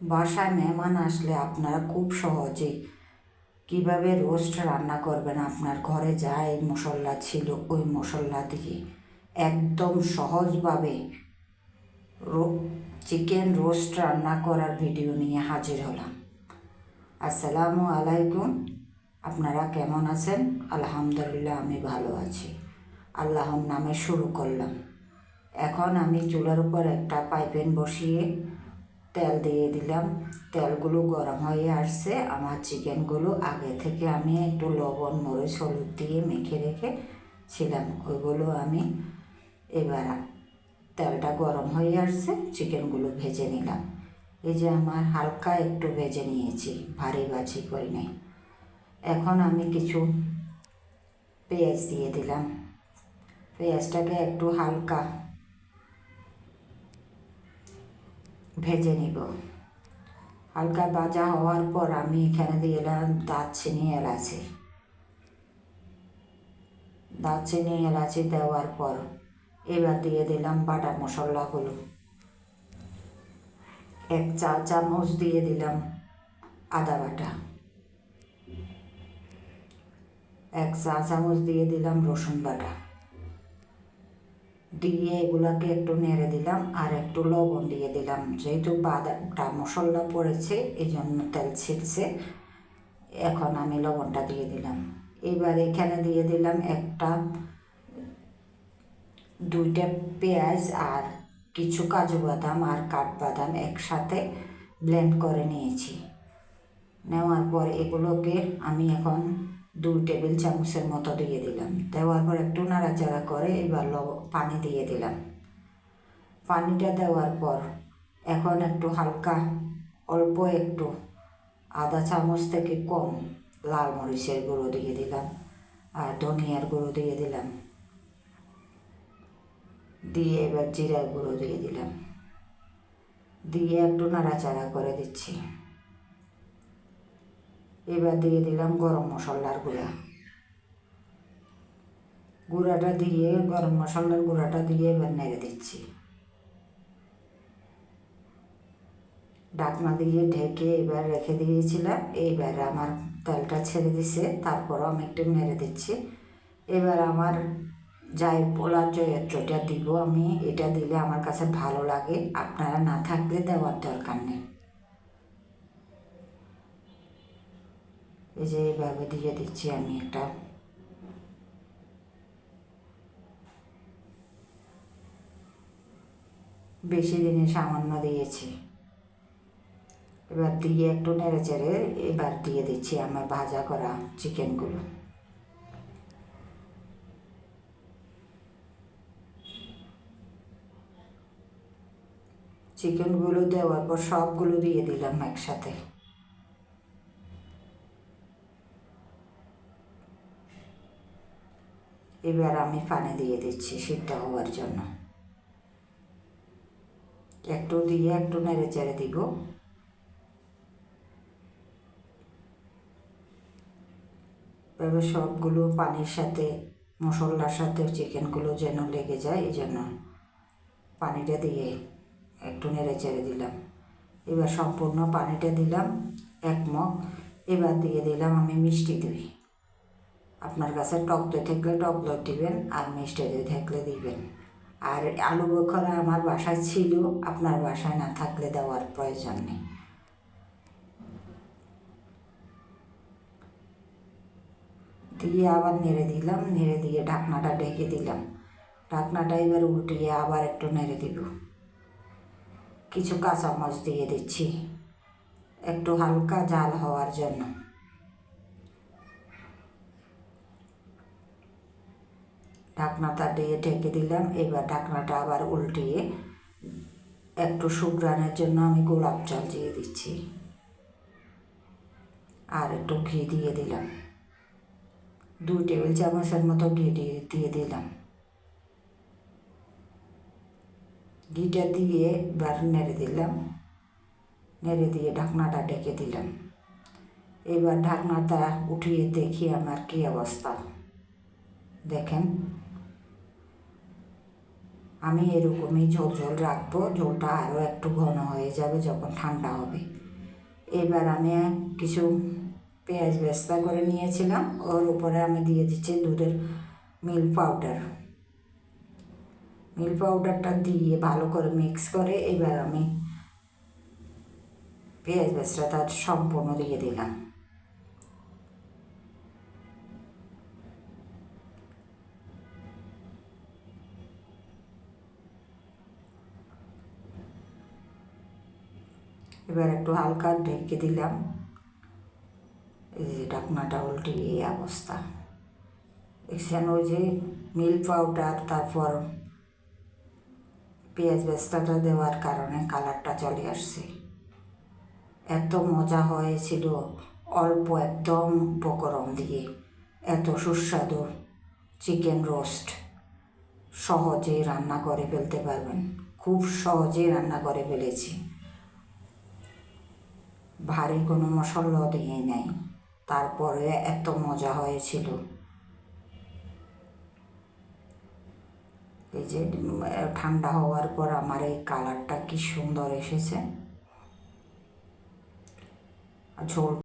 বাসায় মেহমান আসলে আপনারা খুব সহজেই কিভাবে রোস্ট রান্না করবেন, আপনার ঘরে যা এই মশলা ছিল ওই মশলা দিয়ে একদম সহজভাবে চিকেন রোস্ট রান্না করার ভিডিও নিয়ে হাজির হলাম। আসসালামু আলাইকুম। আপনারা কেমন আছেন? আলহামদুলিল্লাহ আমি ভালো আছি। আল্লাহর নামে শুরু করলাম। এখন আমি চুলার উপর একটা পাইপেন বসিয়ে তেল দিয়ে দিলাম। তেলগুলো গরম হয়ে আসছে। আমার চিকেনগুলো আগে থেকে আমি একটু লবণ মরিচ হলুদ দিয়ে মেখে রেখেছিলাম, ওইগুলো আমি এবার তেলটা গরম হয়ে আসছে, চিকেনগুলো ভেজে নিলাম। এই যে আমার হালকা একটু ভেজে নিয়েছি, ভারী ভাজি করি নাই। এখন আমি কিছু পেঁয়াজ দিয়ে দিলাম। পেঁয়াজটাকে একটু হালকা ভেজে নিব। হালকা ভাজা হওয়ার পর আমি এখানে দিয়ে দিলাম দারচিনি এলাচি দেওয়ার পর এবার দিয়ে দিলাম বাটা মশলাগুলো। 1 চা চামচ দিয়ে দিলাম আদা বাটা, 1 চা চামচ দিয়ে দিলাম রসুন বাটা, দিয়ে এগুলাকে একটু নেড়ে দিলাম আর একটু লবণ দিয়ে দিলাম। যেহেতু বাটা মশলা পড়েছে এই জন্য তেল ছিটছে, এখন আমি লবণটা দিয়ে দিলাম। এবার এখানে দিয়ে দিলাম 2টা পেঁয়াজ আর কিছু কাজু বাদাম আর কাঠবাদাম একসাথে ব্লেন্ড করে নিয়েছি। নেওয়ার পর এগুলোকে আমি এখন 2 টেবিল চামচের মতো দিয়ে দিলাম। দেওয়ার পর একটু নাড়াচাড়া করে এবার পানি দিয়ে দিলাম। পানিটা দেওয়ার পর এখন একটু হালকা অল্প একটু আধা চামচ থেকে কম লাল মরিচের গুঁড়ো দিয়ে দিলাম আর ধনিয়ার গুঁড়ো দিয়ে দিলাম, দিয়ে এবার জিরার গুঁড়ো দিয়ে দিলাম, দিয়ে একটু নাড়াচাড়া করে দিচ্ছি। এবার দিয়ে দিলাম গরম মশলার গুঁড়াটা দিয়ে গরম মশলার গুঁড়াটা দিয়ে এবার নেড়ে দিচ্ছি। ঢাকনা দিয়ে ঢেকে এবার রেখে দিয়েছিলাম। এইবার আমার তেলটা ছেড়ে দিছে, তারপরও আমি একটু নেড়ে দিচ্ছি। এবার আমার যাই পোলার জয়ত্রটা দিব আমি, এটা দিলে আমার কাছে ভালো লাগে, আপনারা না থাকলে দেওয়ার দরকার নেই। এই যে এইভাবে দিয়ে দিচ্ছি আমি একটা। বেশি দিনে সামান্য দিয়েছি। এবার দিয়ে একটু নেড়ে চেড়ে এবার দিয়ে দিচ্ছি আমার ভাজা করা চিকেনগুলো। চিকেনগুলো দেওয়ার পর সবগুলো দিয়ে দিলাম একসাথে। এবার আমি পানি দিয়ে দিচ্ছি সিদ্ধ হওয়ার জন্য। একটু দিয়ে একটু নেড়ে চেড়ে দিব। এবার সবগুলো পানির সাথে মশলার সাথে চিকেনগুলো যেন লেগে যায়, এই জন্য পানিটা দিয়ে একটু নেড়ে চেড়ে দিলাম। এবার সম্পূর্ণ পানিটা দিলাম 1 মগ। এবার দিয়ে দিলাম আমি মিষ্টি দই। আপনার কাছে টক দই থাকলে টক দই দিবেন, আর মিষ্টি দই থাকলে দিবেন। আর আলু বোখরা আমার বাসায় ছিল, আপনার বাসায় না থাকলে দেওয়ার প্রয়োজন নেই। দিয়ে আবার নেড়ে দিলাম, নেড়ে দিয়ে ঢাকনাটা ঢেকে দিলাম। ঢাকনাটা এবার উল্টিয়ে আবার একটু নেড়ে দিব। কিছু কাঁচামরিচ দিয়ে দিচ্ছি একটু হালকা ঝাল হওয়ার জন্য। ঢাকনাটা দিয়ে ঢেকে দিলাম। এবার ঢাকনাটা আবার উল্টিয়ে একটু সুঘ্রাণের জন্য আমি গোলাপ জল দিয়ে দিচ্ছি আর একটু ঘি দিয়ে দিলাম। 2 টেবিল চামচের মতো ঘি দিয়ে দিলাম। ঘিটা দিয়ে এবার নেড়ে দিলাম। নেড়ে দিয়ে ঢাকনাটা ঢেকে দিলাম। এবার ঢাকনাটা উঠিয়ে দেখি আমার কী অবস্থা। দেখেন আমি এরকমই ঝোল ঝোল রাখবো, ঝোলটা আরও একটু ঘন হয়ে যাবে যখন ঠান্ডা হবে। এবার আমি কিছু পেঁয়াজ বেরেস্তা করে নিয়েছিলাম, ওর উপরে আমি দিয়ে দিচ্ছি দুধের মিল্ক পাউডারটা দিয়ে ভালো করে মিক্স করে এবার আমি পেঁয়াজ বেরেস্তাটা সম্পূর্ণ দিয়ে দিলাম। এবার একটু হালকা ঢেকে দিলাম, এই যে ঢাকনাটা উল্টে এই অবস্থা। দেখছেন ওই যে মিল্ক পাউডার তারপর পেঁয়াজ বেরেস্তাটা দেওয়ার কারণে কালারটা চলে আসছে। এত মজা হয়েছিল অল্প একদম উপকরণ দিয়ে, এত সুস্বাদু চিকেন রোস্ট সহজেই রান্না করে ফেলতে পারবেন, খুব সহজেই রান্না করে ফেলেছি। ভারী কোনো মশলা দিয়ে নেই, তারপরে এত মজা হয়েছিল। এই যে ঠান্ডা হওয়ার পর আমার এই কালারটা কি সুন্দর এসেছে। ঝোল